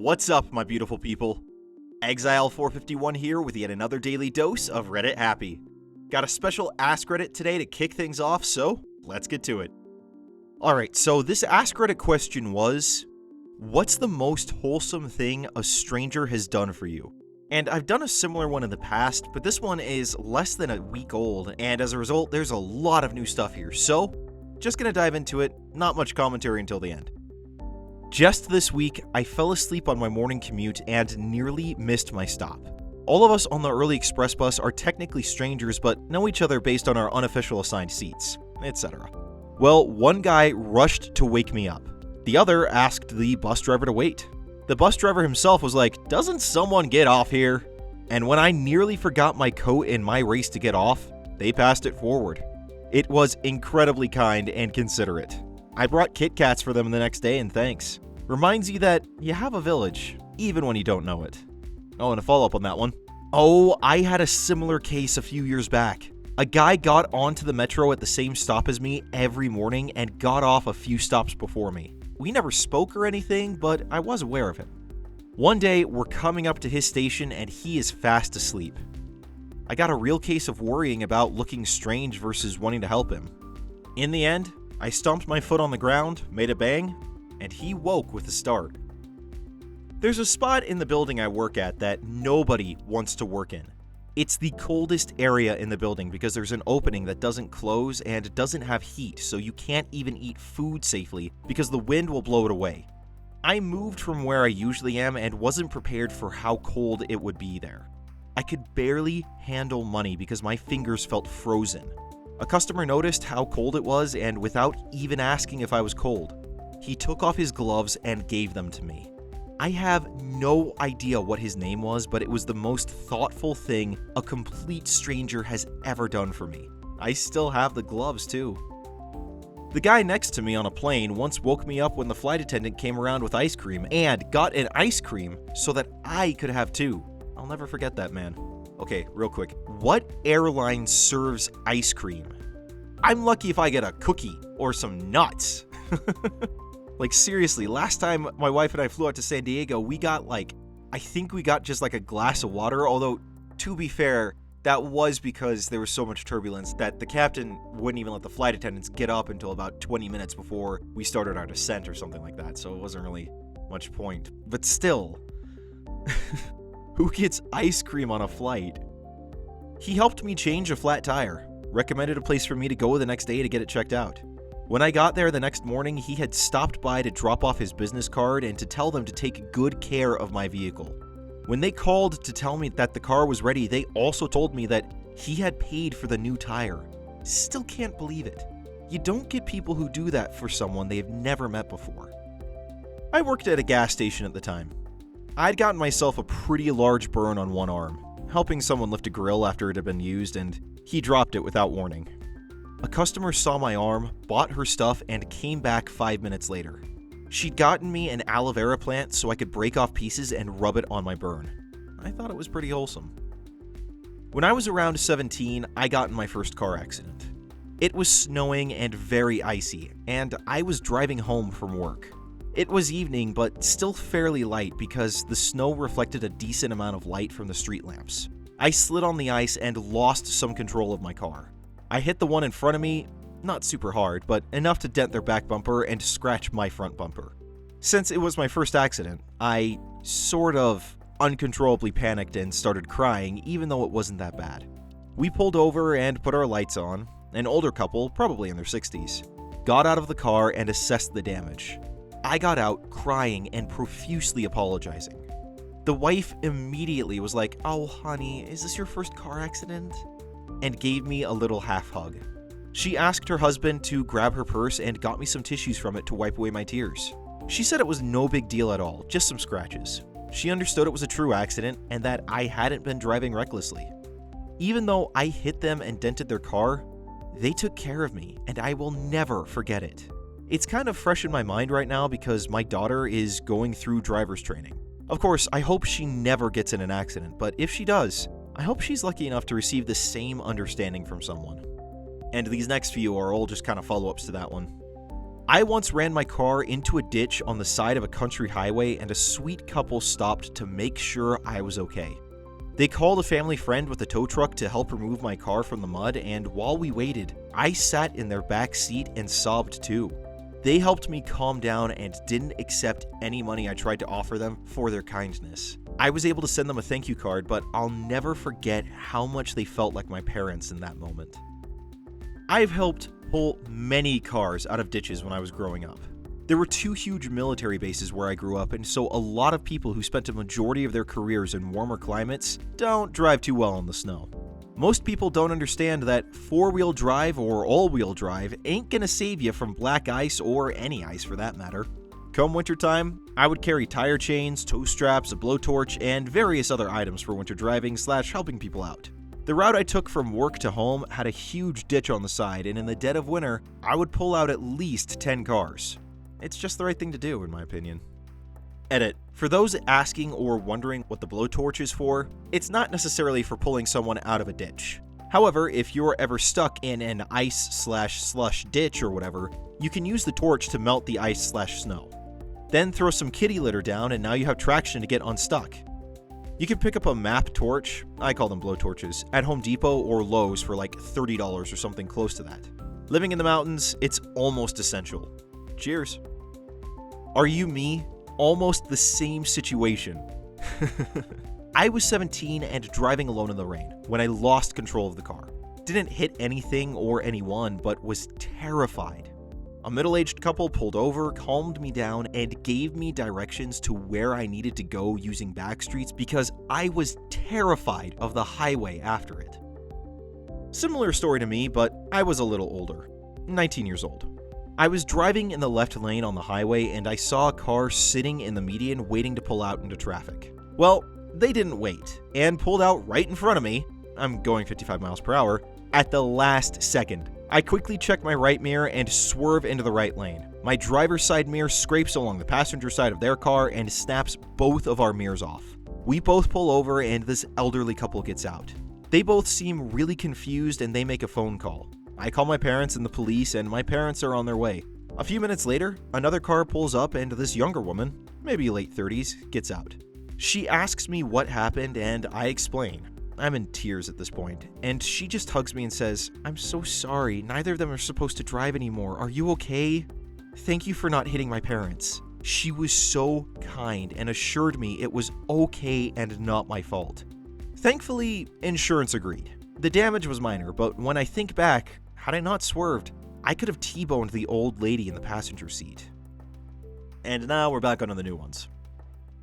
What's up, my beautiful people? Exile451 here with yet another daily dose of Reddit Happy. Got a special AskReddit today to kick things off, so let's get to it. Alright, so this AskReddit question was, what's the most wholesome thing a stranger has done for you? And I've done a similar one in the past, but this one is less than a week old, and as a result, there's a lot of new stuff here, so just gonna dive into it, not much commentary until the end. Just this week, I fell asleep on my morning commute and nearly missed my stop. All of us on the early express bus are technically strangers but know each other based on our unofficial assigned seats, etc. Well, one guy rushed to wake me up. The other asked the bus driver to wait. The bus driver himself was like, "Doesn't someone get off here?" And when I nearly forgot my coat in my race to get off, they passed it forward. It was incredibly kind and considerate. I brought Kit Kats for them the next day and thanks. Reminds you that you have a village, even when you don't know it. Oh, and a follow-up on that one. Oh, I had a similar case a few years back. A guy got onto the metro at the same stop as me every morning and got off a few stops before me. We never spoke or anything, but I was aware of him. One day, we're coming up to his station and he is fast asleep. I got a real case of worrying about looking strange versus wanting to help him. In the end, I stomped my foot on the ground, made a bang, and he woke with a start. There's a spot in the building I work at that nobody wants to work in. It's the coldest area in the building because there's an opening that doesn't close and doesn't have heat, so you can't even eat food safely because the wind will blow it away. I moved from where I usually am and wasn't prepared for how cold it would be there. I could barely handle money because my fingers felt frozen. A customer noticed how cold it was, and without even asking if I was cold, he took off his gloves and gave them to me. I have no idea what his name was, but it was the most thoughtful thing a complete stranger has ever done for me. I still have the gloves too. The guy next to me on a plane once woke me up when the flight attendant came around with ice cream and got an ice cream so that I could have two. I'll never forget that man. Okay, real quick. What airline serves ice cream? I'm lucky if I get a cookie or some nuts. Like seriously, last time my wife and I flew out to San Diego, we got I think we got just a glass of water, although to be fair, that was because there was so much turbulence that the captain wouldn't even let the flight attendants get up until about 20 minutes before we started our descent or something like that, so it wasn't really much point. But still, who gets ice cream on a flight? He helped me change a flat tire, recommended a place for me to go the next day to get it checked out. When I got there the next morning, he had stopped by to drop off his business card and to tell them to take good care of my vehicle. When they called to tell me that the car was ready, they also told me that he had paid for the new tire. Still can't believe it. You don't get people who do that for someone they've never met before. I worked at a gas station at the time. I'd gotten myself a pretty large burn on one arm, helping someone lift a grill after it had been used, and he dropped it without warning. A customer saw my arm, bought her stuff, and came back 5 minutes later. She'd gotten me an aloe vera plant so I could break off pieces and rub it on my burn. I thought it was pretty wholesome. When I was around 17, I got in my first car accident. It was snowing and very icy, and I was driving home from work. It was evening, but still fairly light because the snow reflected a decent amount of light from the street lamps. I slid on the ice and lost some control of my car. I hit the one in front of me, not super hard, but enough to dent their back bumper and scratch my front bumper. Since it was my first accident, I sort of uncontrollably panicked and started crying, even though it wasn't that bad. We pulled over and put our lights on. An older couple, probably in their 60s, got out of the car and assessed the damage. I got out crying and profusely apologizing. The wife immediately was like, "Oh honey, is this your first car accident?" and gave me a little half hug. She asked her husband to grab her purse and got me some tissues from it to wipe away my tears. She said it was no big deal at all, just some scratches. She understood it was a true accident and that I hadn't been driving recklessly. Even though I hit them and dented their car, they took care of me and I will never forget it. It's kind of fresh in my mind right now because my daughter is going through driver's training. Of course, I hope she never gets in an accident, but if she does, I hope she's lucky enough to receive the same understanding from someone. And these next few are all just kind of follow-ups to that one. I once ran my car into a ditch on the side of a country highway, and a sweet couple stopped to make sure I was okay. They called a family friend with a tow truck to help remove my car from the mud, and while we waited, I sat in their back seat and sobbed too. They helped me calm down and didn't accept any money I tried to offer them for their kindness. I was able to send them a thank you card, but I'll never forget how much they felt like my parents in that moment. I've helped pull many cars out of ditches when I was growing up. There were 2 huge military bases where I grew up, and so a lot of people who spent a majority of their careers in warmer climates don't drive too well in the snow. Most people don't understand that 4-wheel drive or all-wheel drive ain't gonna save you from black ice or any ice for that matter. Come wintertime, I would carry tire chains, tow straps, a blowtorch, and various other items for winter driving / helping people out. The route I took from work to home had a huge ditch on the side, and in the dead of winter, I would pull out at least 10 cars. It's just the right thing to do, in my opinion. Edit. For those asking or wondering what the blowtorch is for, it's not necessarily for pulling someone out of a ditch. However, if you're ever stuck in an ice/slush ditch or whatever, you can use the torch to melt the ice/snow. Then throw some kitty litter down, and now you have traction to get unstuck. You can pick up a map torch, I call them blowtorches, at Home Depot or Lowe's for like $30 or something close to that. Living in the mountains, it's almost essential. Cheers. Are you me? Almost the same situation. I was 17 and driving alone in the rain when I lost control of the car. Didn't hit anything or anyone, but was terrified. A middle-aged couple pulled over, calmed me down, and gave me directions to where I needed to go using back streets because I was terrified of the highway after it. Similar story to me, but I was a little older, 19 years old. I was driving in the left lane on the highway and I saw a car sitting in the median waiting to pull out into traffic. Well, they didn't wait and pulled out right in front of me, I'm going 55 miles per hour, at the last second. I quickly check my right mirror and swerve into the right lane. My driver's side mirror scrapes along the passenger side of their car and snaps both of our mirrors off. We both pull over and this elderly couple gets out. They both seem really confused and they make a phone call. I call my parents and the police, and my parents are on their way. A few minutes later, another car pulls up and this younger woman, maybe late 30s, gets out. She asks me what happened and I explain. I'm in tears at this point, and she just hugs me and says, "I'm so sorry, neither of them are supposed to drive anymore. Are you okay? Thank you for not hitting my parents." She was so kind and assured me it was okay and not my fault. Thankfully, insurance agreed. The damage was minor, but when I think back, had I not swerved, I could have T-boned the old lady in the passenger seat. And now we're back onto the new ones.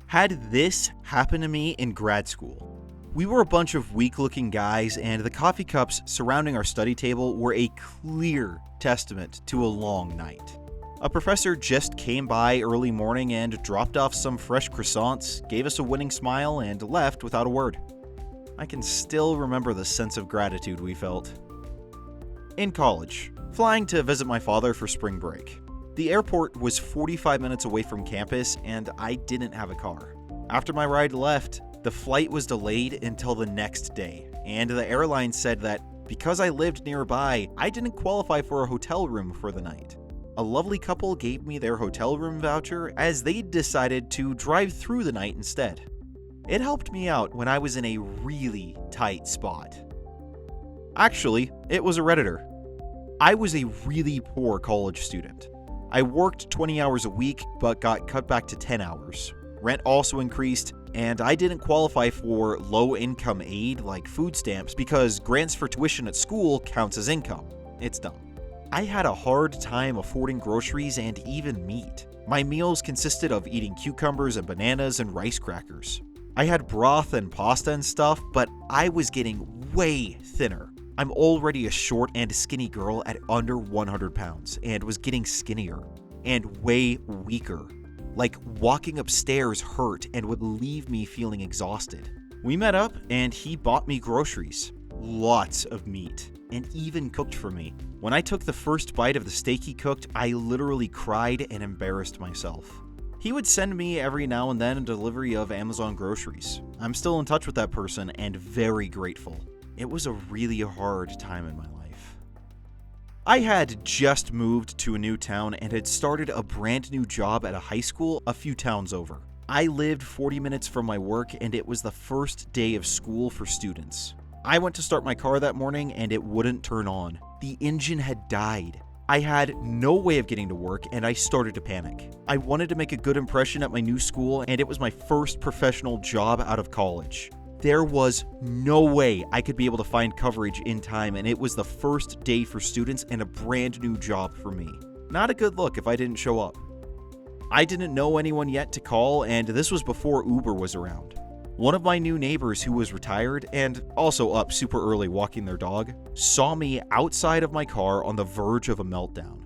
Had this happened to me in grad school. We were a bunch of weak-looking guys, and the coffee cups surrounding our study table were a clear testament to a long night. A professor just came by early morning and dropped off some fresh croissants, gave us a winning smile, and left without a word. I can still remember the sense of gratitude we felt. In college, flying to visit my father for spring break. The airport was 45 minutes away from campus, and I didn't have a car. After my ride left, the flight was delayed until the next day, and the airline said that because I lived nearby, I didn't qualify for a hotel room for the night. A lovely couple gave me their hotel room voucher as they decided to drive through the night instead. It helped me out when I was in a really tight spot. Actually, it was a Redditor. I was a really poor college student. I worked 20 hours a week, but got cut back to 10 hours. Rent also increased, and I didn't qualify for low-income aid like food stamps because grants for tuition at school counts as income. It's dumb. I had a hard time affording groceries and even meat. My meals consisted of eating cucumbers and bananas and rice crackers. I had broth and pasta and stuff, but I was getting way thinner. I'm already a short and skinny girl at under 100 pounds and was getting skinnier and way weaker. Like walking upstairs hurt and would leave me feeling exhausted. We met up and he bought me groceries, lots of meat, and even cooked for me. When I took the first bite of the steak he cooked, I literally cried and embarrassed myself. He would send me every now and then a delivery of Amazon groceries. I'm still in touch with that person and very grateful. It was a really hard time in my life. I had just moved to a new town and had started a brand new job at a high school a few towns over. I lived 40 minutes from my work and it was the first day of school for students. I went to start my car that morning and it wouldn't turn on. The engine had died. I had no way of getting to work and I started to panic. I wanted to make a good impression at my new school and it was my first professional job out of college. There was no way I could be able to find coverage in time, and it was the first day for students and a brand new job for me. Not a good look if I didn't show up. I didn't know anyone yet to call, and this was before Uber was around. One of my new neighbors who was retired and also up super early walking their dog saw me outside of my car on the verge of a meltdown.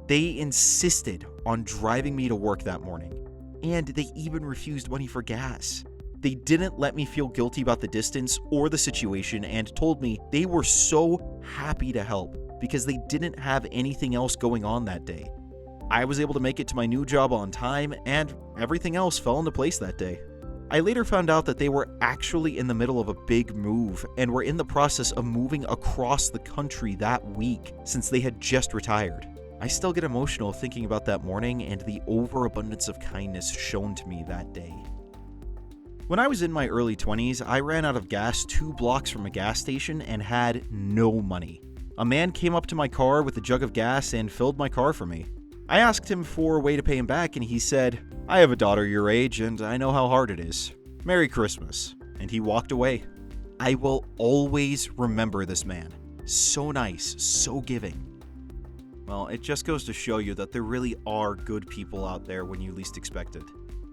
They insisted on driving me to work that morning, and they even refused money for gas. They didn't let me feel guilty about the distance or the situation and told me they were so happy to help because they didn't have anything else going on that day. I was able to make it to my new job on time and everything else fell into place that day. I later found out that they were actually in the middle of a big move and were in the process of moving across the country that week since they had just retired. I still get emotional thinking about that morning and the overabundance of kindness shown to me that day. When I was in my early 20s, I ran out of gas 2 blocks from a gas station and had no money. A man came up to my car with a jug of gas and filled my car for me. I asked him for a way to pay him back and he said, "I have a daughter your age and I know how hard it is. Merry Christmas." And he walked away. I will always remember this man. So nice, so giving. Well, it just goes to show you that there really are good people out there when you least expect it.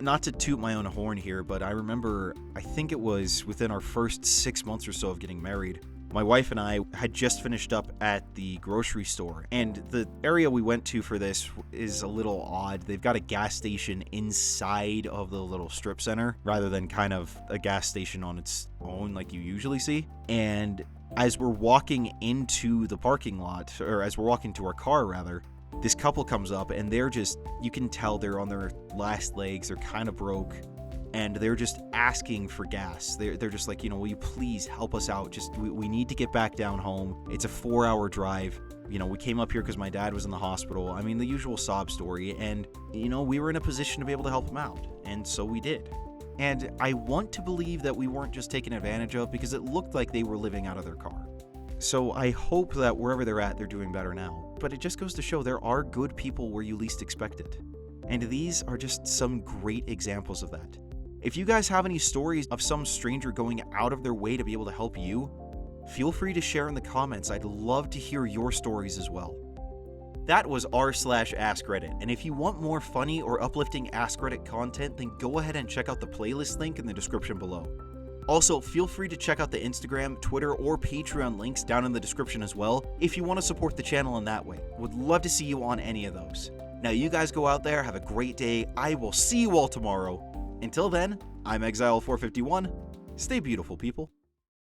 Not to toot my own horn here, but I remember, I think it was within our first 6 months or so of getting married, my wife and I had just finished up at the grocery store, and the area we went to for this is a little odd. They've got a gas station inside of the little strip center, rather than kind of a gas station on its own like you usually see. And as we're walking into the parking lot, or as we're walking to our car rather, this couple comes up and they're just, you can tell they're on their last legs, they're kind of broke, and they're just asking for gas. They're just like, will you please help us out? Just, we need to get back down home. It's a 4-hour drive. We came up here because my dad was in the hospital. I mean, the usual sob story, and, we were in a position to be able to help them out, and so we did. And I want to believe that we weren't just taken advantage of because it looked like they were living out of their car. So I hope that wherever they're at, they're doing better now. But it just goes to show there are good people where you least expect it. And these are just some great examples of that. If you guys have any stories of some stranger going out of their way to be able to help you, feel free to share in the comments. I'd love to hear your stories as well. That was r/AskReddit, and if you want more funny or uplifting AskReddit content, then go ahead and check out the playlist link in the description below. Also, feel free to check out the Instagram, Twitter, or Patreon links down in the description as well if you want to support the channel in that way. Would love to see you on any of those. Now you guys go out there, have a great day. I will see you all tomorrow. Until then, I'm Exile451. Stay beautiful, people.